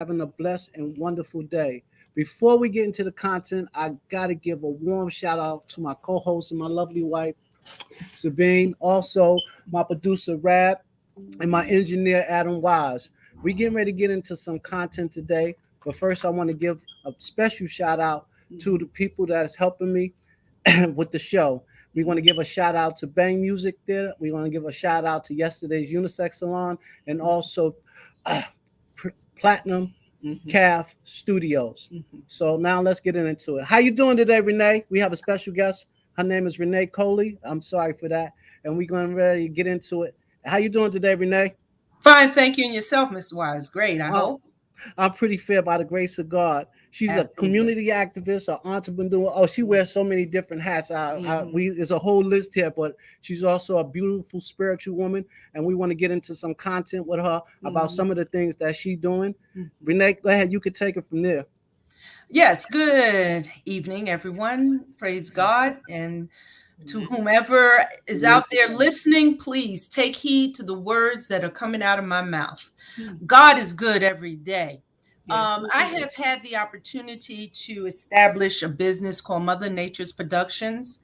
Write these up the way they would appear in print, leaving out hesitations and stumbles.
having a blessed and wonderful day. Before we get into the content, I got to give a warm shout out to my co host and my lovely wife, Sabine. Also, my producer, Rab, and my engineer, Adam Wise. We getting ready to get into some content today. But first, I want to give a special shout out to the people that's helping me with the show. We want to give a shout out to Bang Music there. We want to give a shout out to yesterday's Unisex Salon and also uh, Platinum Calf Studios. So now let's get into it. How you doing today, Renee? We have a special guest. Her name is Renee Coley. I'm sorry for that. And we're going to ready to get into it. How you doing today, Renee? Fine, thank you. And yourself, Mr. Wise. Great, I Uh, hope. I'm pretty fair by the grace of God. She's a Absolutely. community activist, an entrepreneur. Oh, she wears so many different hats. There's a whole list here, but she's also a beautiful spiritual woman, and we want to get into some content with her about some of the things that she's doing. Renee, go ahead. You could take it from there. Yes, good evening, everyone. Praise God. And to whomever is out there listening, please take heed to the words that are coming out of my mouth. God is good every day. I have had the opportunity to establish a business called Mother Nature's Productions.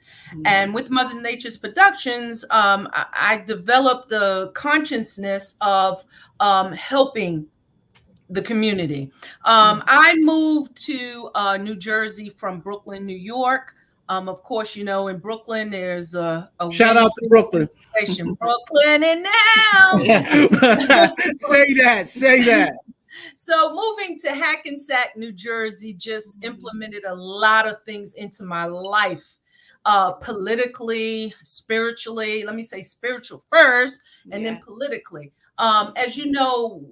And with Mother Nature's Productions, I developed the consciousness of helping the community. I moved to New Jersey from Brooklyn, New York. Of course, you know, in Brooklyn, there's a Shout win out to Brooklyn. situation. Brooklyn in now. Say that. Say that. So moving to Hackensack, New Jersey, just implemented a lot of things into my life. Politically, spiritually, let me say spiritual first, and then politically. As you know,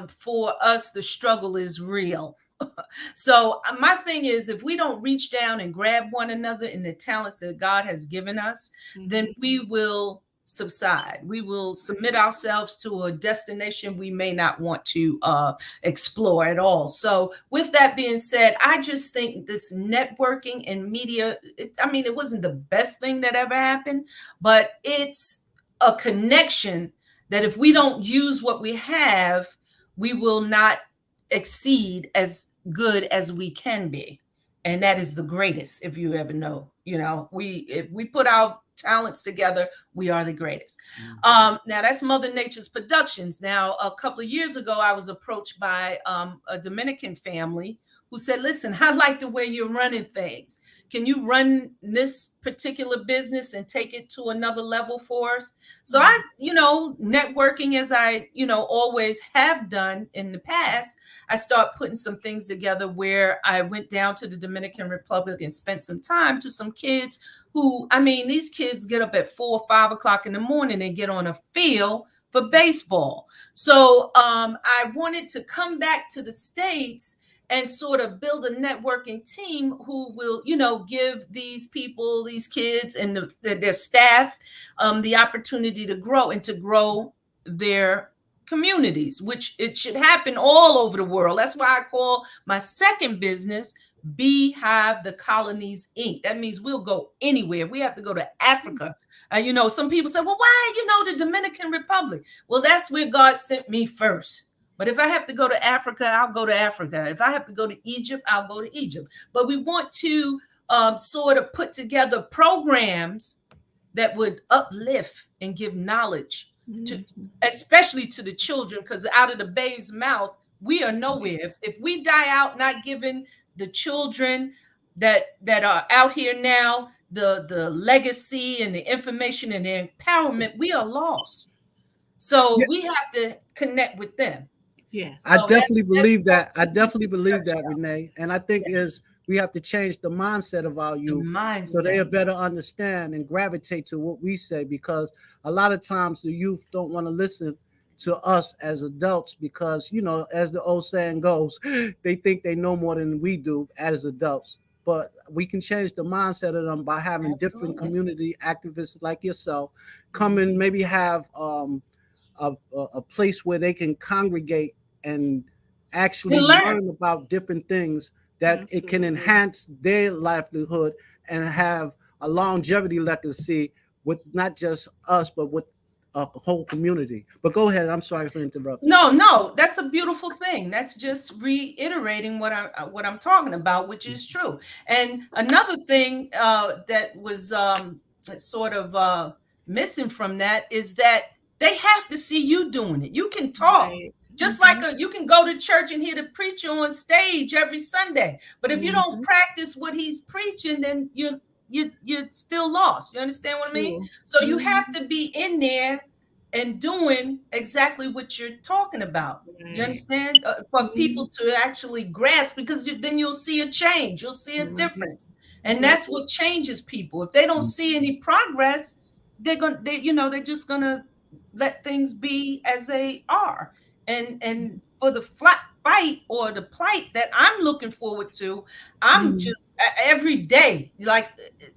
for us, the struggle is real. So my thing is, if we don't reach down and grab one another in the talents that God has given us, then we will subside. We will submit ourselves to a destination we may not want to explore at all. So with that being said, I just think this networking and media, it wasn't the best thing that ever happened, but it's a connection that if we don't use what we have, we will not exceed as good as we can be. And that is the greatest, if you ever know. You know, if we put our talents together, we are the greatest. Now that's Mother Nature's Productions. Now, a couple of years ago, I was approached by a Dominican family who said, listen, I like the way you're running things. Can you run this particular business and take it to another level for us? So I, networking as I, always have done in the past, I start putting some things together where I went down to the Dominican Republic and spent some time to some kids who, these kids get up at 4 or 5 o'clock in the morning and get on a field for baseball. So I wanted to come back to the States and sort of build a networking team who will, give these people, these kids and their staff the opportunity to grow and to grow their communities, which it should happen all over the world. That's why I call my second business Beehive the Colonies Inc. That means we'll go anywhere. We have to go to Africa. Some people say, well, why, the Dominican Republic? Well, that's where God sent me first. But if I have to go to Africa, I'll go to Africa. If I have to go to Egypt, I'll go to Egypt. But we want to sort of put together programs that would uplift and give knowledge to, especially to the children, because out of the babe's mouth, we are nowhere. If we die out not giving the children that are out here now the legacy and the information and the empowerment, we are lost. So we have to connect with them. Yes. I So definitely believe that. I that's definitely believe that, nutshell. Renee. And I think is we have to change the mindset of our The youth so they mindset. better understand and gravitate to what we say, because a lot of times the youth don't want to listen to us as adults because, as the old saying goes, they think they know more than we do as adults. But we can change the mindset of them by having different Absolutely. community activists like yourself come and maybe have a place where they can congregate and And actually learn. learn about different things that it can Absolutely. enhance their livelihood and have a longevity legacy with not just us but with a whole community. But go ahead. I'm sorry for interrupting. No, that's a beautiful thing. That's just reiterating what I'm talking about, which is true. And another thing that was sort of missing from that is that they have to see you doing it. You can talk. Right. Just like you can go to church and hear the preacher on stage every Sunday, but if you don't practice what he's preaching, then you're still lost. You understand what I mean? True. So you have to be in there and doing exactly what you're talking about. You Right. understand? For people to actually grasp, because then you'll see a change, you'll see a difference, and that's what changes people. If they don't see any progress, they're just gonna let things be as they are. And for the flat fight or the plight that I'm looking forward to, I'm just every day like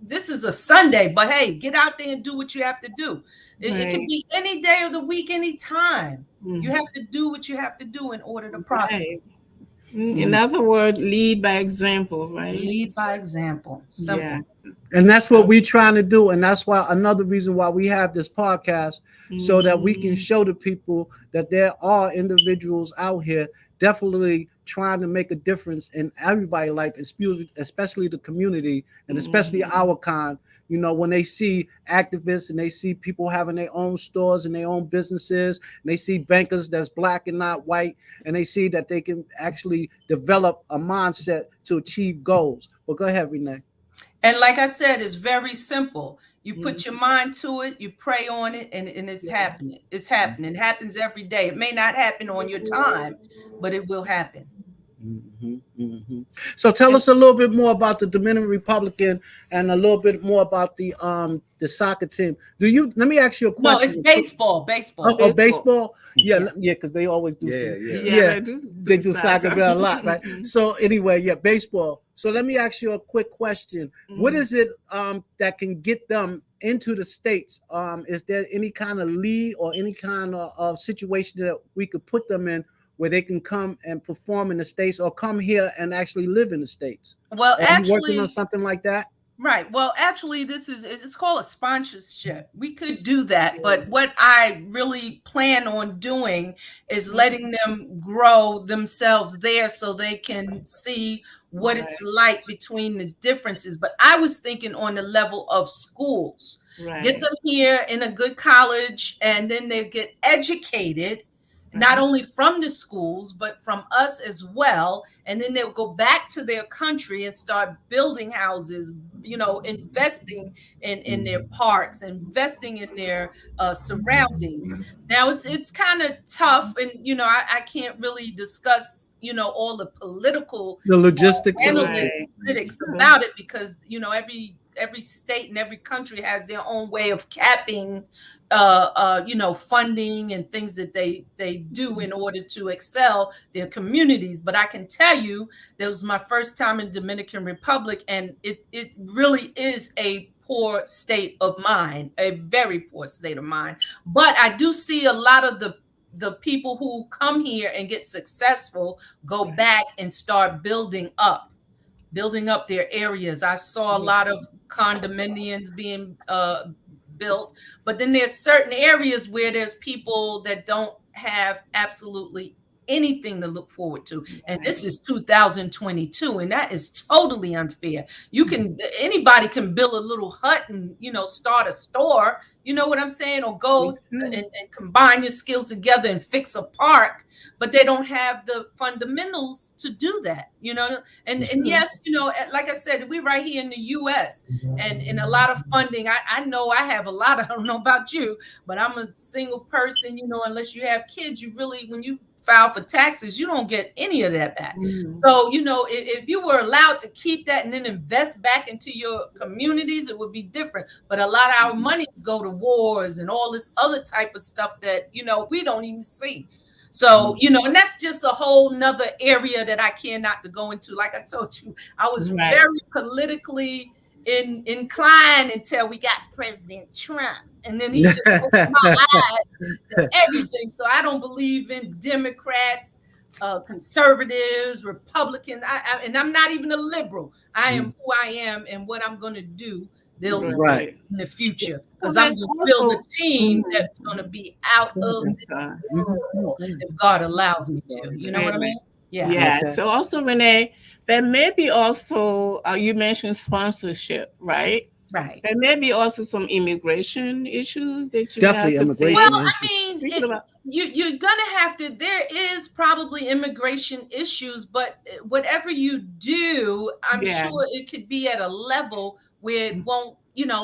this is a Sunday, but hey, get out there and do what you have to do. It can be any day of the week, any time. You have to do what you have to do in order to prosper. Right. In other words, lead by example, right? Lead by example. Simple. Yes. And that's what we're trying to do. And that's why another reason why we have this podcast, so that we can show the people that there are individuals out here definitely trying to make a difference in everybody's life, especially the community and especially our kind. You know, when they see activists and they see people having their own stores and their own businesses, and they see bankers that's black and not white, and they see that they can actually develop a mindset to achieve goals. Well, go ahead, Renee. And like I said, it's very simple. You put your mind to it, you pray on it, and it's happening. It's happening. It happens every day. It may not happen on your time, but it will happen. So tell us a little bit more about the Dominican Republic and a little bit more about the soccer team. Let me ask you a question. No, it's baseball. Oh, baseball? Yeah, because they always do. Yeah, they do soccer a lot, right? So anyway, baseball. So let me ask you a quick question. What is it that can get them into the States? Is there any kind of league or any kind of situation that we could put them in where they can come and perform in the States or come here and actually live in the States? Well, Are you working on something like that? Right. Well, actually, it's called a sponsorship. We could do that, but what I really plan on doing is letting them grow themselves there so they can see what it's like between the differences. But I was thinking on the level of schools. Get them here in a good college, and then they get educated, not only from the schools, but from us as well. And then they'll go back to their country and start building houses, investing in their parks, investing in their surroundings. Now it's kind of tough, and I can't really discuss all the the logistics analytics about it, because every state and every country has their own way of capping funding and things that they do in order to excel their communities. But I can tell you, that was my first time in Dominican Republic, and it really is a poor state of mind, a very poor state of mind. But I do see a lot of the people who come here and get successful go back and start building up their areas. I saw a lot of condominiums being built, but then there's certain areas where there's people that don't have absolutely anything to look forward to. And this is 2022, and that is totally unfair. Anybody can build a little hut and start a store, you know what I'm saying, or go and combine your skills together and fix a park, but they don't have the fundamentals to do that, and yes, like I said, we're right here in the US, and a lot of funding. I know I have a lot of, I don't know about you, but I'm a single person, unless you have kids, you really, when you file for taxes, you don't get any of that back. So, if you were allowed to keep that and then invest back into your communities, it would be different. But a lot of our monies go to wars and all this other type of stuff that, we don't even see. So, and that's just a whole nother area that I care not to go into. Like I told you, I was very politically inclined until we got President Trump, and then he just opened my eyes to everything. So I don't believe in Democrats, conservatives, Republicans, and I'm not even a liberal. I am who I am and what I'm going to do they'll see Right. in the future. So Because I'm there's going to build a also team Mhm. that's going to be out of I'm this sorry. world if God allows me to. You know what I Amen. mean? Yeah. Yeah. Okay. So also, Renee, there may be also you mentioned sponsorship, right? Right. There may be also some immigration issues that you may have Definitely to Well, immigration face. I issue. mean, Thinking about you're gonna have to. There is probably immigration issues, but whatever you do, I'm yeah, sure it could be at a level where it won't,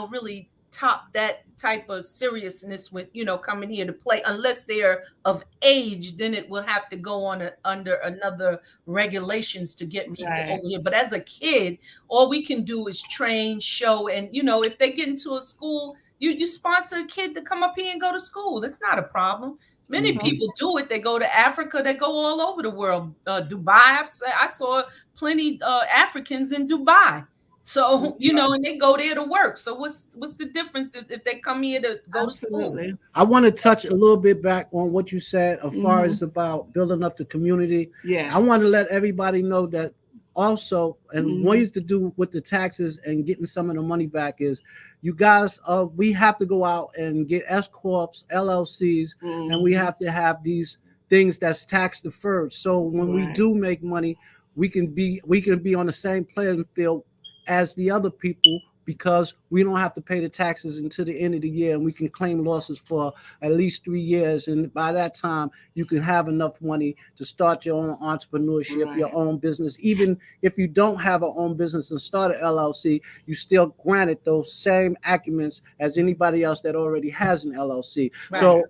really top that type of seriousness with coming here to play. Unless they're of age, then it will have to go on under another regulations to get people right. over here. But as a kid, all we can do is train, show, and if they get into a school, you sponsor a kid to come up here and go to school. It's not a problem. Many Mhm. people do it. They go to Africa. They go all over the world. Dubai. I saw plenty Africans in Dubai. So and they go there to work. So what's the difference if they come here to go to school? Absolutely. I want to touch a little bit back on what you said as far Mhm. as about building up the community. Yes. I want to let everybody know that also, and Mhm. ways to do with the taxes and getting some of the money back is, you guys, we have to go out and get S corps, LLCs, and we Mhm. have to have these things that's tax deferred. So when we Right. do make money, we can be on the same playing field as the other people, because we don't have to pay the taxes until the end of the year, and we can claim losses for at least 3 years. And by that time, you can have enough money to start your own entrepreneurship, your Right. own business. Even if you don't have an own business and start an LLC, you still granted those same acumens as anybody else that already has an LLC. Right. So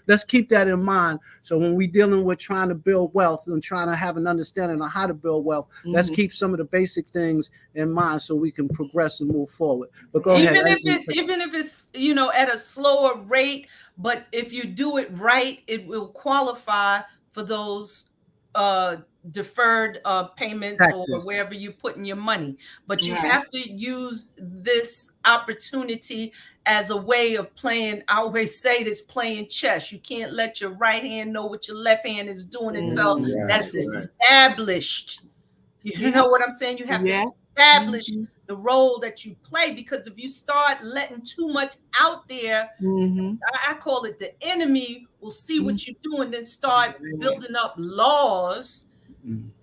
let's keep that in mind. So when we're dealing with trying to build wealth and trying to have an understanding on how to build wealth, let's Mhm. keep some of the basic things in mind so we can progress and move forward. But go Even ahead. if it's at a slower rate, but if you do it right, it will qualify for those uh deferred payments or Taxes. wherever you put in your money. But you Right. have to use this opportunity as a way of playing. I always say this: playing chess. You can't let your right hand know what your left hand is doing until Mhm. that's Right. established. You Yeah. know what I'm saying? You have to Yeah. establish Mhm. the role that you play, because if you start letting too much out there, Mhm. I call it the enemy will see Mhm. what you do and then start Right. building up laws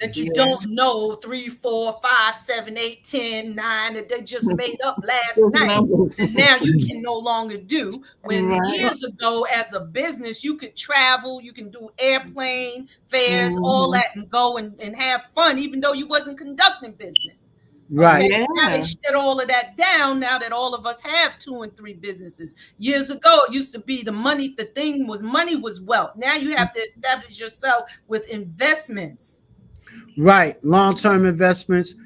that you Yeah. don't know 3, 4, 5, 7, 8, 10, 9 that they just made up last Those night. numbers. And now you can no longer do. When Right. years ago, as a business, you could travel, you can do airplane fares, all Mhm. that, and go and have fun, even though you wasn't conducting business. Okay, Right. now they Yeah. shut all of that down. Now that all of us have 2 and 3 businesses. Years ago, it used to be the thing was money was wealth. Now you have to establish yourself with investments. Right. Long-term investments,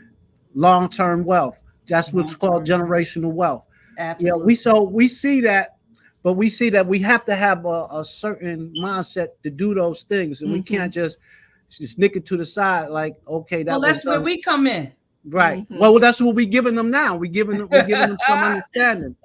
long-term wealth. That's what's called Long-term. generational wealth. Yeah, Absolutely. we see that, but we see that we have to have a certain mindset to do those things, and we Mhm. can't just nick it to the side like, okay, Well, that was that's where done. we come in. Right. Mhm. Well, that's what we're giving them now. We're giving them some understanding.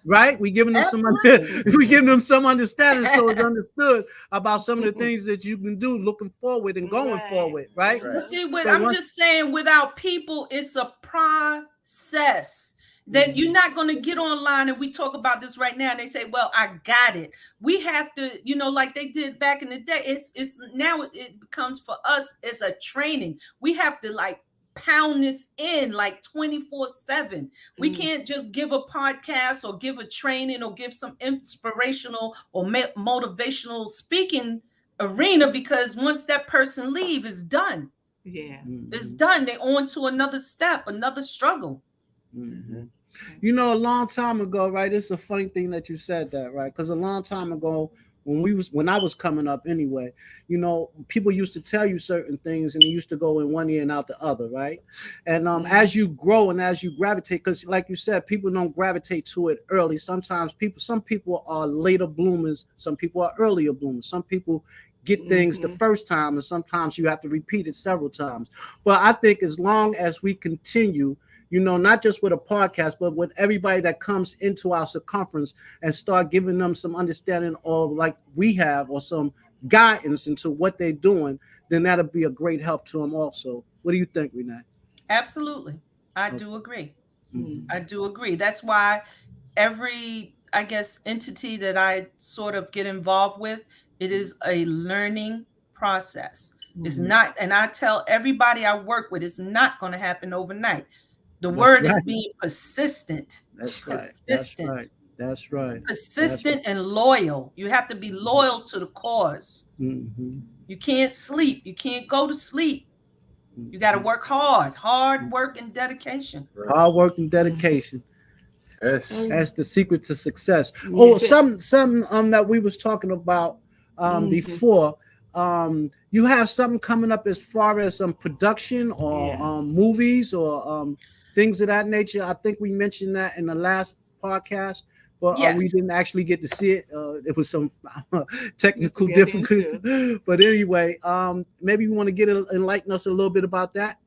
Right? We giving them some Absolutely. we giving them some understanding so it's understood about some of the things that you can do looking forward and going Right. forward, right? But Mhm. see, what So I'm once just saying, without people, it's a process that you're Mhm. not going to get online. And we talk about this right now, and they say, "Well, I got it." We have to, like they did back in the day. It's now it becomes for us as a training. We have to like pound this in like 24/7. We Mhm. can't just give a podcast or give a training or give some inspirational or motivational speaking arena, because once that person leave, it's done. Yeah. It's Mhm. done. They're on to another step, another struggle. Mhm. That's You know, a long time ago, right? It's a funny thing that you said that, right? Because a long time ago, when I was coming up anyway, people used to tell you certain things, and it used to go in one ear and out the other, right? And Mhm. as you grow and as you gravitate, because like you said, people don't gravitate to it early. Some people are later bloomers, some people are earlier bloomers, some people get things the Mhm. first time, and sometimes you have to repeat it several times. But I think as long as we continue, not just with a podcast, but with everybody that comes into our circumference, and start giving them some understanding of like we have, or some guidance into what they're doing, then that'll be a great help to them also. What do you think, Renee? Absolutely. I Okay. do agree. I do agree. That's why every, I guess, entity that I sort of get involved with, it is a learning process. It's not, and I tell everybody I work with, it's not going to happen overnight. The That's word is right. being persistent, That's right. That's persistent, right. That's right. That's persistent, and loyal. You have to be loyal to the cause. mm-hmm. You can't sleep. You can't go to sleep. You got to work hard work and dedication. Hard work and dedication. Yes. That's the secret to success. Yes. Oh, something that we was talking about before. You have something coming up as far as some production or movies or things of that nature. I think we mentioned that in the last podcast, but Yes. we didn't actually get to see it. It was some technical difficulty. But anyway, maybe you want to enlighten us a little bit about that.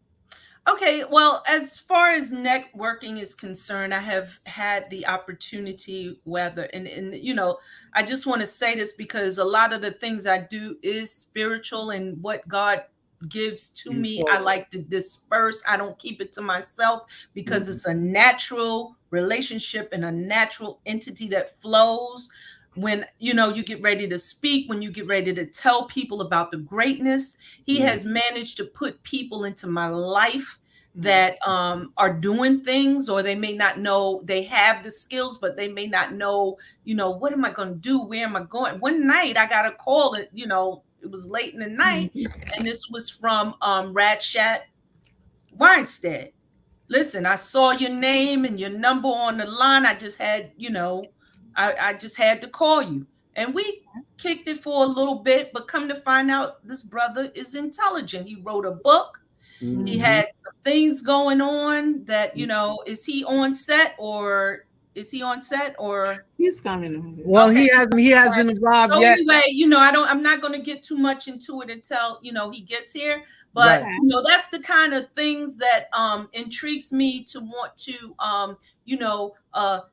Okay, well, as far as networking is concerned, I have had the opportunity, and you know, I just want to say this because a lot of the things I do is spiritual, and what God gives to me, I like to disperse. I don't keep it to myself because it's a natural relationship and a natural entity that flows. When you know you get ready to speak, when you get ready to tell people about the greatness, he has managed to put people into my life that are doing things, or they may not know they have the skills, but they may not know, you know, what am I going to do? Where am I going? One night I got a call, you know, it was late in the night, and this was from Radshat Weinstead. Listen, I saw your name and your number on the line. I just had, you know, I just had to call you. And we kicked it for a little bit, but come to find out this brother is intelligent. He wrote a book. He had some things going on that, you know, is he on set or he's coming? Well, okay. he hasn't arrived so yet. Anyway, you know, I'm not going to get too much into it until, you know, he gets here. But Right. you know, that's the kind of things that intrigues me to want to you know,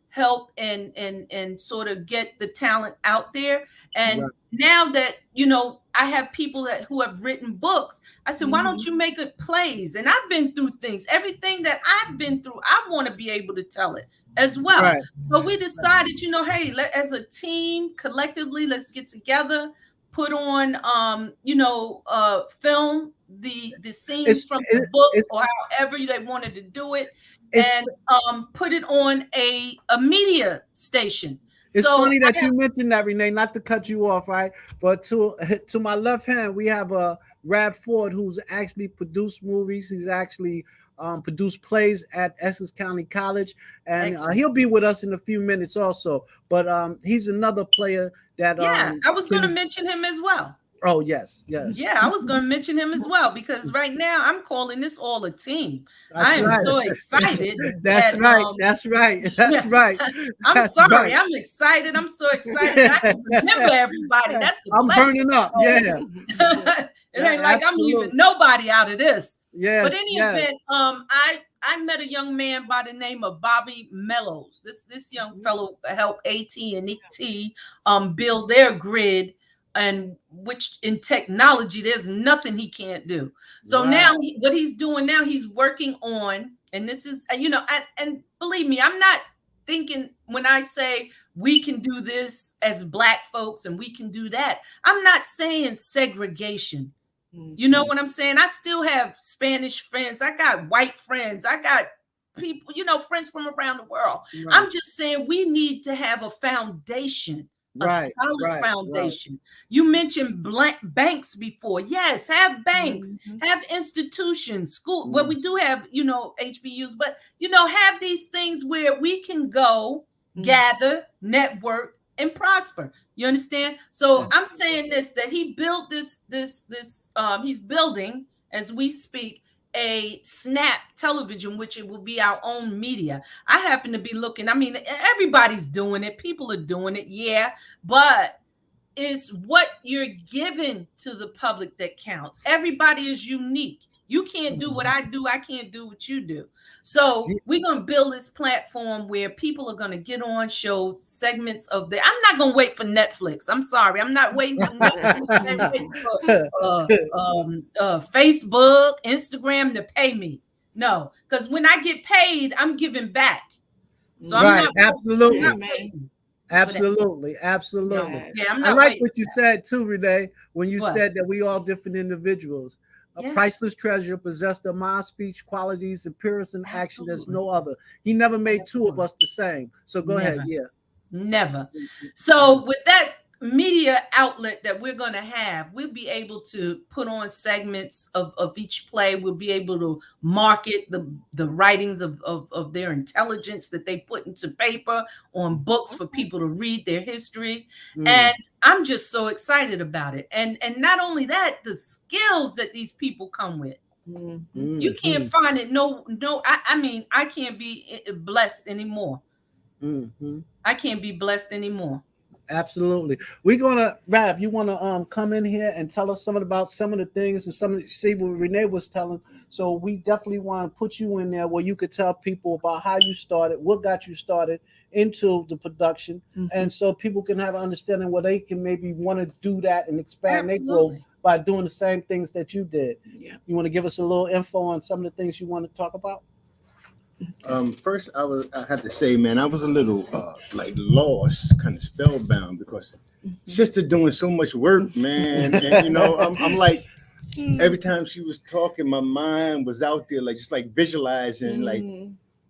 help and sort of get the talent out there. And Right. now that, you know, I have people who have written books, I said, why don't you make it plays? And I've been through things. Everything that I've been through, I want to be able to tell it as well. Right. So we decided, you know, hey, as a team, collectively, let's get together, put on you know, film the scenes from the book or however they wanted to do it, and put it on a media station. It's funny that you mentioned that, Renee, not to cut you off, right? But to my left hand, we have a Rab Ford, who's actually produced movies. He's actually produced plays at Essex County College, and he'll be with us in a few minutes also. But he's another player that I was going to mention him as well. Oh, yes. Yeah, I was going to mention him as well, because right now I'm calling this all a team. That's I am so excited. That's right. That's right. That's right. I'm sorry. Right. I'm excited. I'm so excited. I can remember everybody. That's the I'm burning up. Yeah. It ain't like I'm leaving nobody out of this. Yeah. But in any event, I met a young man by the name of Bobby Mellows. This young fellow helped AT&T build their grid, and which in technology, there's nothing he can't do. So now what he's doing now, he's working on, and this is, you know, and believe me, I'm not thinking when I say we can do this as Black folks and we can do that, I'm not saying segregation. You know what I'm saying? I still have Spanish friends. I got white friends. I got people, you know, friends from around the world. Right. I'm just saying we need to have a foundation, a solid foundation. Right. You mentioned banks before. Yes, have banks, have institutions, school. Well, we do have, you know, HBUs, but, you know, have these things where we can go, gather, network, and prosper. You understand? So I'm saying this, that he built this, he's building, as we speak, a Snap television, which it will be our own media. I happen to be looking, I mean, everybody's doing it. People are doing it. Yeah. But it's what you're giving to the public that counts. Everybody is unique. You can't do what I do. I can't do what you do. So we're going to build this platform where people are going to get on, show segments of the. I'm not going to wait for Netflix. I'm sorry. I'm not waiting for Netflix. I'm waiting for Facebook, Instagram to pay me. No, because when I get paid, I'm giving back. So I'm Right, not absolutely. I'm not Amen. waiting. Absolutely, absolutely. Yes. Yeah, I'm I not like waiting. what you said too, Renee, when you What? said that we all different individuals. A Yes. priceless treasure possessed of mind, speech, qualities, and purest in action as Absolutely. no other. He never made two of us the same. So go ahead, Never. yeah. Never. So with that media outlet that we're going to have, we'll be able to put on segments of each play. We'll be able to market the writings of their intelligence that they put into paper on books for people to read their history. Mm. And I'm just so excited about it. And not only that, the skills that these people come with. Mhm. You can't find it. No, I mean, I can't be blessed anymore. Mm-hmm. I can't be blessed anymore. Absolutely. We're gonna Rab, you wanna come in here and tell us something about some of the things and some of the see what Renee was telling. So we definitely want to put you in there where you could tell people about how you started, what got you started into the production, and so people can have an understanding where they can maybe want to do that and expand their growth Absolutely. by doing the same things that you did. Yeah. You want to give us a little info on some of the things you want to talk about? First, I have to say, man, I was a little like lost, kind of spellbound because sister doing so much work, man. And you know, I'm like every time she was talking, my mind was out there, like just like visualizing like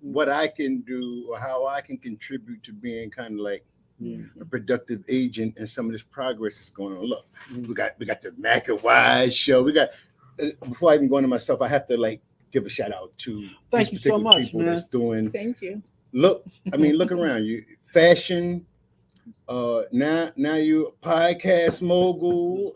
what I can do or how I can contribute to being kind of like a productive agent in some of this progress that's going on. Look, we got the Mac and Wise show. We got before I even go into myself, I have to like give a shout out to Thank these you so particular much, people man. that's doing. Thank you. Look, I mean, look around you. Fashion. Now you're a podcast mogul.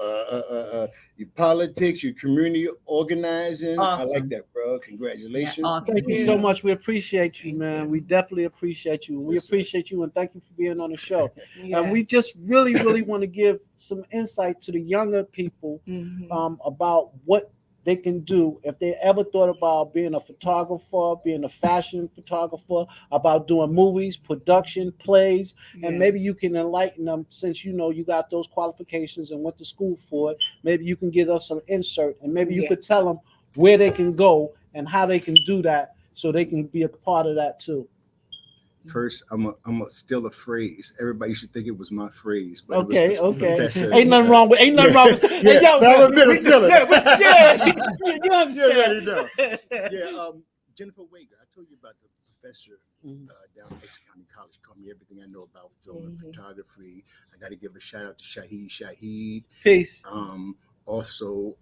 Your politics, your community organizing. I Awesome. like that, bro. Congratulations. Yeah, awesome. Thank you Yeah. so much. We appreciate you, Thank man. you. We definitely appreciate you. We Yes, sir. appreciate you and thank you for being on the show. Yes. And we just really want to give some insight to the younger people about what they can do if they ever thought about being a photographer, being a fashion photographer, about doing movies, production, plays, and maybe you can enlighten them since you know you got those qualifications and went to school for it. Maybe you can give us some insert and maybe you could tell them where they can go and how they can do that so they can be a part of that too. First, I'm a still a phrase. Everybody should think it was my phrase, but Okay, it was okay. Professor, Ain't nothing wrong with Yeah, Hey, yo, but I'm a middle cylinder. you understand. You already know. Yeah, Jennifer Wager. I told you about the professor down at Essex County College. Taught me everything I know about film and photography. I got to give a shout out to Shaheed. Peace. Also,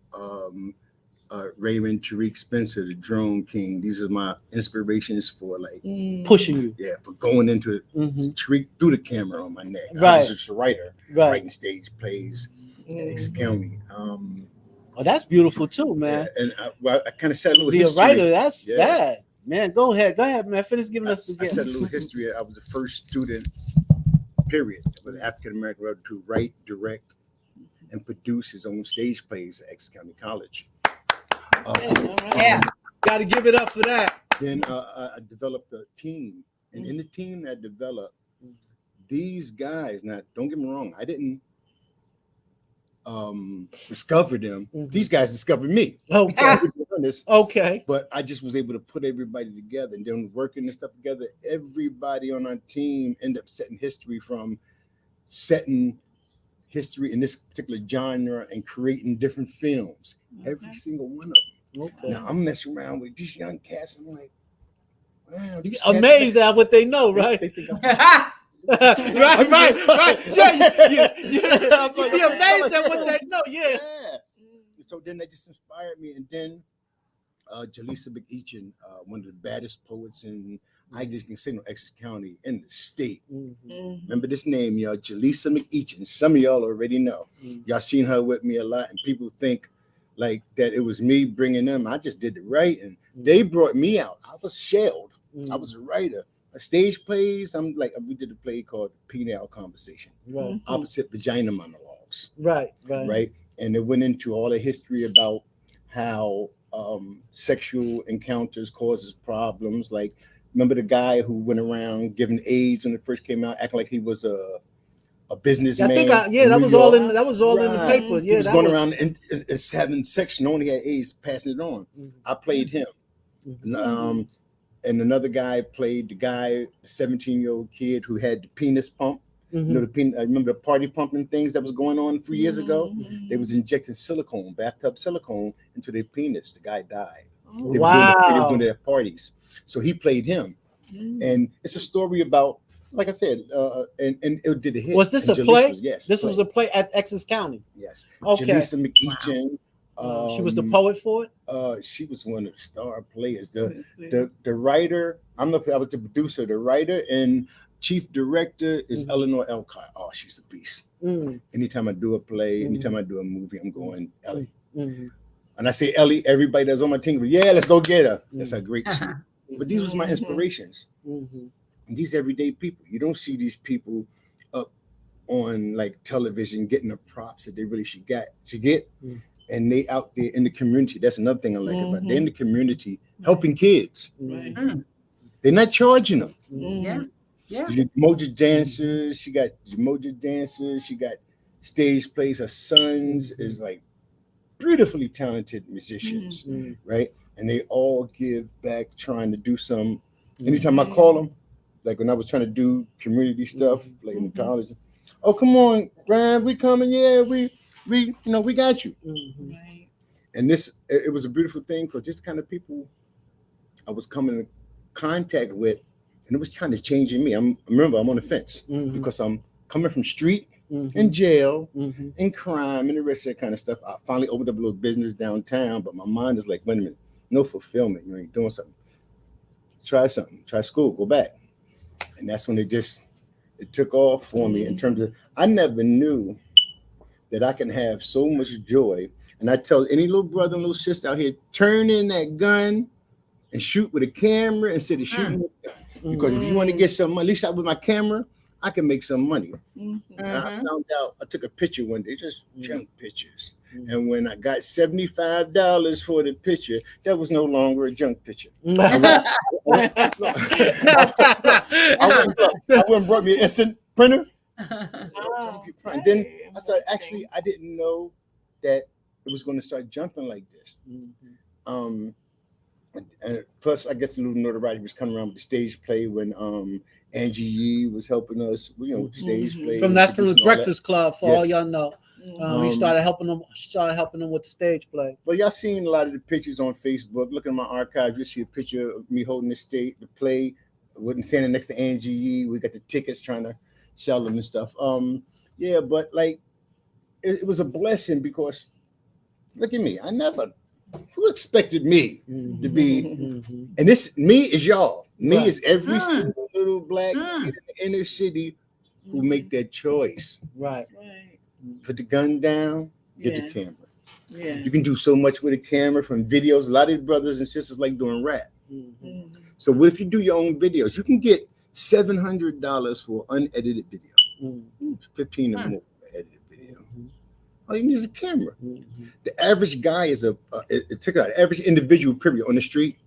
Raymond Tariq Spencer, the Drone King. These are my inspirations for like Pushing you. yeah, for going into it. Mhm. Tariq threw the camera on my neck. I Right. was just a writer, Right. writing stage plays in Essex County. Oh, that's beautiful too, man. Yeah, and I kind of said a little Be a history. writer, that's Yeah. that. Man, go ahead, man. Finish giving us the I said a little history. I was the first student, period, with African American writer to write, direct, and produce his own stage plays at Essex County College. Yeah. Got to give it up for that. Then I developed a team, and in the team that I developed, these guys. Now, don't get me wrong, I didn't discover them. These guys discovered me. Okay. Okay. But I just was able to put everybody together and then working this stuff together. Everybody on our team ended up setting history in this particular genre and creating different films. Every single one of them. Okay. Now I'm messing around with these young cats. I'm like, wow, these Amazed at what they know, right? They think I'm right. Yeah, you be amazed at what they know. Yeah. So then that just inspired me. And then Jaleesa McEachin, one of the baddest poets in, I just can say no Essex County in the state. Remember this name, y'all, Jaleesa McEachin. Some of y'all already know. Y'all seen her with me a lot, and people think like that it was me bringing them. I just did the writing. They brought me out. I was shelled. I was a writer. Stage plays, we did a play called Penile Conversation, opposite vagina monologues. Right. And it went into all the history about how sexual encounters causes problems. Like, remember the guy who went around giving AIDS when it first came out, acting like he was a businessman? I think that was all in the paper. Yeah, he was going around and is having sex, knowing he had AIDS, passing it on. I played him. And another guy played the guy, the 17-year-old kid who had the penis pump. You know, the penis, I remember the party pumping things that was going on 3 years ago. They was injecting silicone, bathtub silicone, into their penis. The guy died. They were doing it at parties. So he played him. And it's a story about, like I said, and it did a hit. Was this and a play? Yes. This was a play at Essex County. Yes. Okay. Jaleesa McEachin. She was the poet for it. She was one of the star players. The writer. I was the producer. The writer and chief director is Eleanor Elcott. Oh, she's a beast. Anytime I do a play, anytime I do a movie, I'm going Ellie. And I say Ellie, everybody that's on my team, yeah, let's go get her. That's a great chief. But these was my inspirations. And these everyday people. You don't see these people up on like television getting the props that they really should get. And they out there in the community. That's another thing I like about it. They're in the community helping kids. They're not charging them. Emoji dancers. She got emoji dancers. She got stage plays. Her sons is like beautifully talented musicians, right? And they all give back, trying to do some. Anytime I call them, like when I was trying to do community stuff, like in college. Oh, come on, Brian, we coming. Yeah, we got you. And it was a beautiful thing because just kind of people I was coming in contact with, and it was kind of changing me. Remember, I'm on the fence because I'm coming from street and jail and crime and the rest of that kind of stuff. I finally opened up a little business downtown, but my mind is like, wait a minute, no fulfillment. You ain't doing something. Try something. Try school. Go back. And that's when it took off for me in terms of, I never knew that I can have so much joy. And I tell any little brother and little sister out here, turn in that gun and shoot with a camera instead of shooting with a gun. Because if you want to get some money, at least with my camera, I can make some money. And I found out, I took a picture one day, just junk pictures. And when I got $75 for the picture, that was no longer a junk picture. I went and brought me an instant printer. And then I started, actually, I didn't know that it was going to start jumping like this. And plus, I guess a little notoriety was coming around with the stage play when Angie Yee was helping us, stage play. From the Breakfast Club, for all y'all know. We started helping them with the stage play. Well, y'all seen a lot of the pictures on Facebook. Look at my archives. You see a picture of me holding the play. I wasn't standing next to Angie Yee. We got the tickets, trying to sell them and stuff. But like it was a blessing because look at me. Who expected me to be? And this me is y'all. Me is every single little black kid in the inner city who make that choice. Right. Put the gun down, get the camera. You can do so much with a camera, from videos. A lot of brothers and sisters like doing rap. So what if you do your own videos? You can get $700 for unedited video. 15 or more for edited video. All you need is a camera. The average guy is average individual period on the street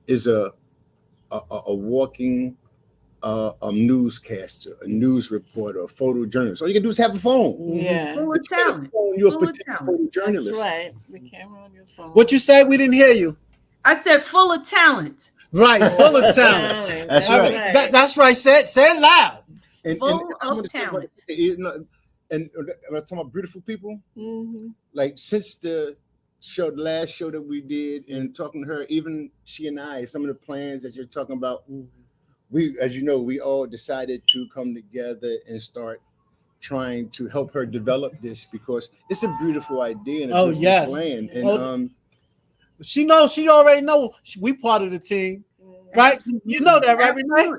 is a walking newscaster, a news reporter, a photojournalist. All you can do is have a phone. Full of talent. You're a potential photojournalist. That's right. The camera on your phone. What you say? We didn't hear you. I said full of talent. Right, full of talent. That's right. That's right. Say it loud. Full of talent. And I'm talking about beautiful people. Like since the last show that we did, and talking to her, even she and I, some of the plans that you're talking about, we, as you know, we all decided to come together and start trying to help her develop this because it's a beautiful idea and a beautiful plan. And she knows. She already know. We part of the team, right? You know that, right, Renee?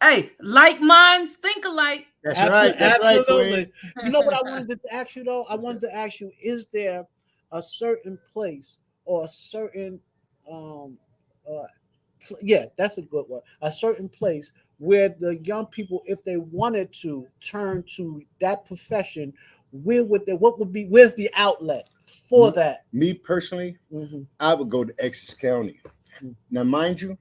Hey, like minds think alike. That's right. That's absolutely. Right, you know what I wanted to ask you though? I wanted to ask you: is there a certain place or a certain that's a good one. A certain place where the young people, if they wanted to turn to that profession, where's the outlet for that? Me personally, I would go to Essex County. Now, mind you,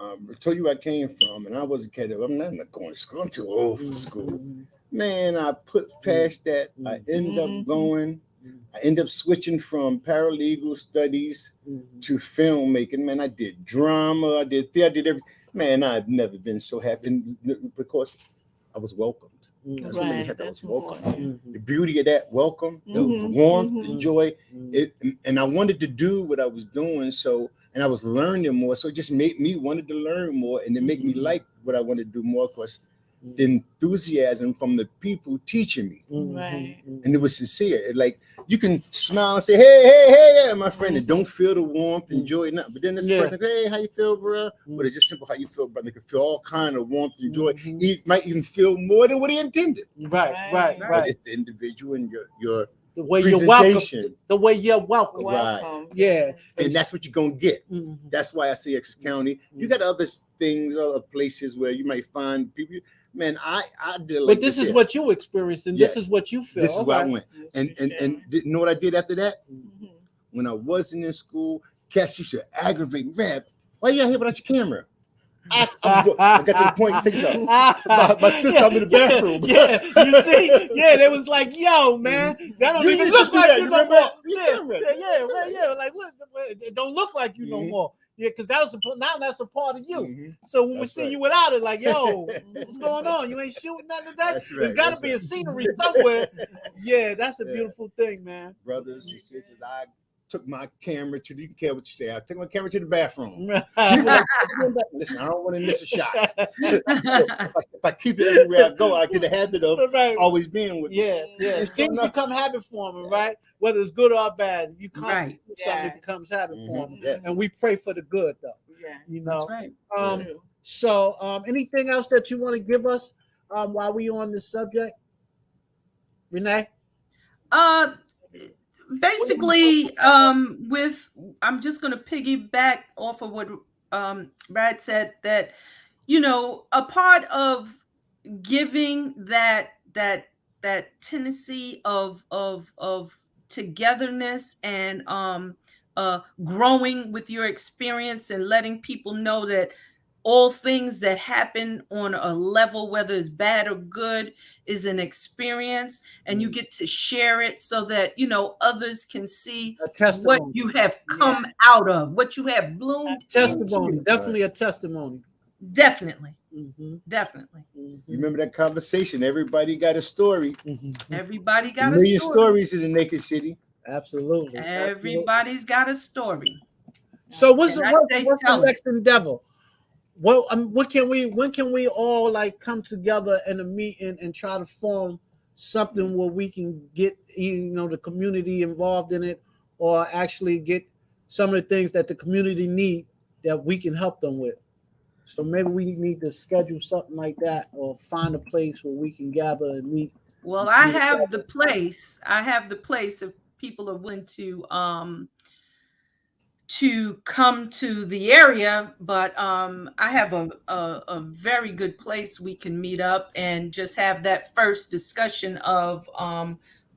I told you where I came from, and I was a kid. I'm not going to school. I'm too old for school. Man, I put past that. I ended up going I ended up switching from paralegal studies to filmmaking. Man, I did drama, I did theater, I did everything. Man, I've never been so happy because I was welcomed. That's what made me happy. I was welcomed. The beauty of that welcome, the warmth, the joy, and I wanted to do what I was doing. So, and I was learning more. So it just made me wanted to learn more, and it made me like what I wanted to do more because the enthusiasm from the people teaching me. Right. And it was sincere. Like you can smile and say, hey, my friend, and don't feel the warmth and joy. Nothing. But then this person, hey, how you feel, bro? But it's just simple how you feel, brother. They can feel all kind of warmth and joy. He might even feel more than what he intended. Right. But it's the individual and your The way you're welcome. The way you're welcome. Welcome. Yeah. And that's what you're gonna get. That's why I say Essex County. You got other things, other places where you might find people. Man, I did like but this is what you experienced, and this is what you feel. This is where I went. And you know what I did after that? When I wasn't in school, cats used to aggravate me. Rab, why you out here without your camera? I got to the point, check this out. My sister, I'm in the bathroom. You see? They was like, yo, man, that don't even look like you no more. Like, what? It don't look like you no more. Yeah, because that's a part of you. So when we see you without it, like, yo, what's going on? You ain't shooting nothing today? There's got to be a scenery somewhere. Yeah, that's a beautiful thing, man. Brothers and sisters, I took my camera to, you can care what you say, I took my camera to the bathroom. Listen, I don't want to miss a shot. If I keep it everywhere I go, I get a habit of always being with Yeah. Things become habit forming, right? Whether it's good or bad. You constantly do something, it becomes habit forming. And we pray for the good, though. You know? That's right. So anything else that you want to give us while we on this subject? Renee? Basically, I'm just going to piggyback off of what Brad said, that, you know, a part of giving that tendency of togetherness and growing with your experience and letting people know that all things that happen on a level, whether it's bad or good, is an experience, and you get to share it so that, you know, others can see what you have come out of, what you have bloomed testimony. into. Definitely a testimony. Definitely. Definitely. You remember that conversation? Everybody got a story. Everybody got a million story. Stories in the naked city. Absolutely. Everybody's got a story. So what's the next endeavor? Well, when can we all like come together in a meeting and try to form something where we can get, you know, the community involved in it, or actually get some of the things that the community need that we can help them with? So maybe we need to schedule something like that, or find a place where we can gather and meet. Well, I have the place. If people are willing to come to the area, but I have a very good place we can meet up and just have that first discussion of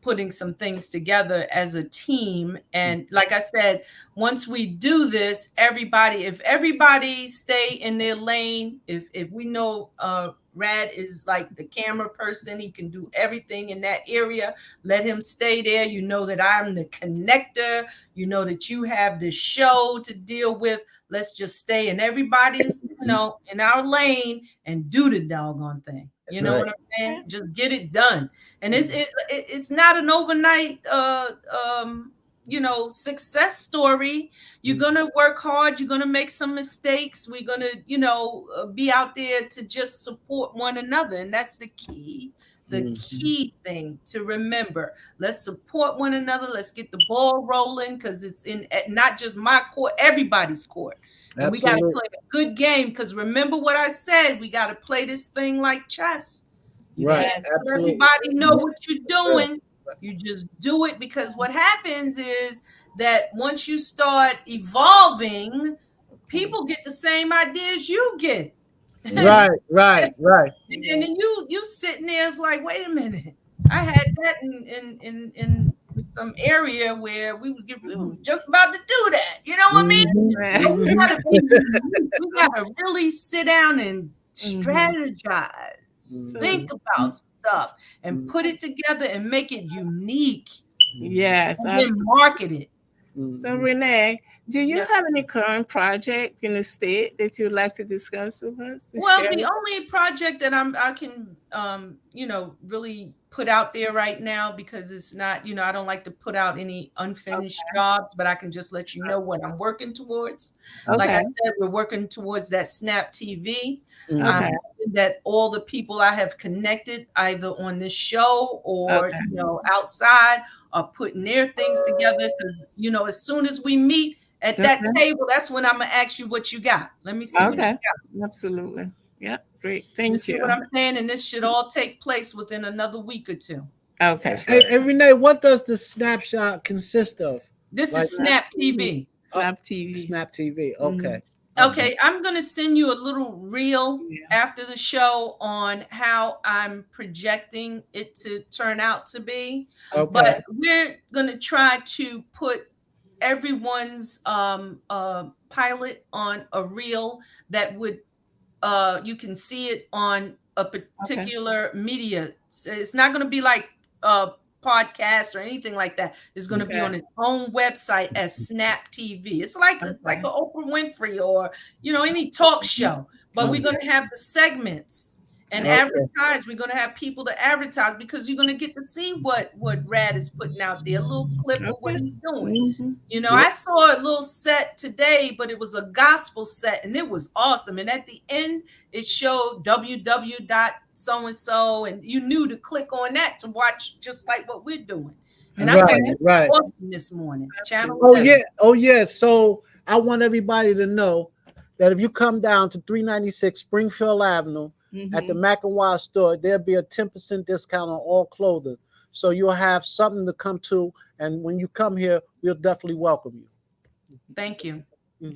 putting some things together as a team. And like I said, once we do this, if everybody stay in their lane, if we know Rad is like the camera person, he can do everything in that area, let him stay there. You know that I'm the connector, you know that you have the show to deal with. Let's just stay in everybody's, you know, in our lane and do the doggone thing. You know what I'm saying? Just get it done. And it's not an overnight you know, success story. You're gonna work hard, you're gonna make some mistakes, we're gonna, you know, be out there to just support one another. And that's the key key thing to remember. Let's support one another, let's get the ball rolling, because it's in not just my court, everybody's court. And we got to play a good game, because remember what I said, we got to play this thing like chess. You can't let everybody know what you're doing. You just do it, because what happens is that once you start evolving, people get the same ideas you get. Right. And then you sitting there, it's like, wait a minute, I had that in some area where we were just about to do that. You know what I mean? So we gotta really sit down and strategize, think about stuff, and put it together and make it unique. Yes, and then absolutely. market it. So Renee, do you Yeah. have any current project in the state that you'd like to discuss with us? To Well, share the with only project that I can really put out there right now, because it's not, I don't like to put out any unfinished jobs, but I can just let you know what I'm working towards. us? Like I Okay. said, we're working towards that Snap TV. I'm Okay. hoping that all the people I have connected either on this show or Okay. outside are putting their things together, because as soon as we meet at that Okay. table, that's when I'm gonna ask you what you got. Let me see what you Okay. got. Absolutely. Yep. Great. You Thank see you. what I'm saying? And this should all take place within another week or two. Okay. That's Hey, right. hey, Renee, what does the snapshot consist of? This Like is Snap TV. Snap TV. Snap TV. Mhm. Okay. Okay, I'm going to send you a little reel Yeah. after the show on how I'm projecting it to turn out to be. Okay. But we're going to try to put everyone's pilot on a reel that would you can see it on a particular media. It's not going to be like a podcast or anything like that. It's going to be Okay. on its own website as Snap TV. It's like Okay. an Oprah Winfrey or any talk show. But we're going to have the segments and Okay. advertise. We're going to have people to advertise, because you're going to get to see what Rad is putting out there, a little clip of what Okay. he's doing. Mhm. I saw a little set today, but it was a gospel set and it was awesome. And at the end, it showed www.so-and-so, and you knew to click on that to watch just like what we're doing. And I'm Right, thinking right. this morning. Channel Oh 7. yeah, oh yeah. So I want everybody to know that if you come down to 396 Springfield Avenue at the Mhm. McNY store, there'll be a 10% discount on all clothing. So you'll have something to come to, and when you come here, we'll definitely welcome you. Thank you.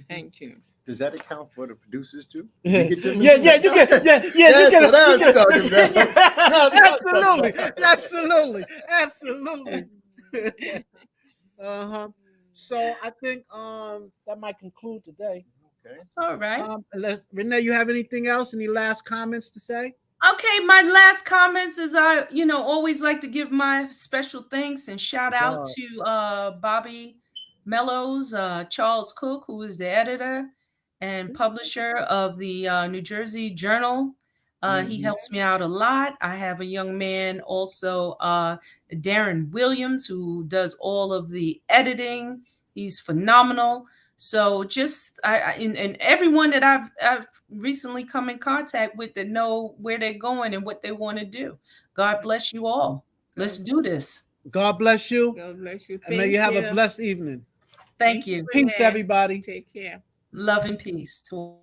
Thank you. Does that account for the producers too? Yeah, We get them yeah, in you get, you That's get, what I'm talking about. absolutely, absolutely. Uh-huh. So I think that might conclude today. Okay. All right. Renee, you have anything else? Any last comments to say? Okay, my last comments is I, always like to give my special thanks and shout out God. to Bobby Mellows, Charles Cook, who is the editor and publisher of the New Jersey Journal. He helps me out a lot. I have a young man also, Darren Williams, who does all of the editing. He's phenomenal. So just and everyone that I've recently come in contact with that know where they're going and what they want to do. God bless you all. Let's do this. God bless you. God bless you. And may you have a blessed evening. Thank you. Peace, Renee. everybody. Take care. Love and peace to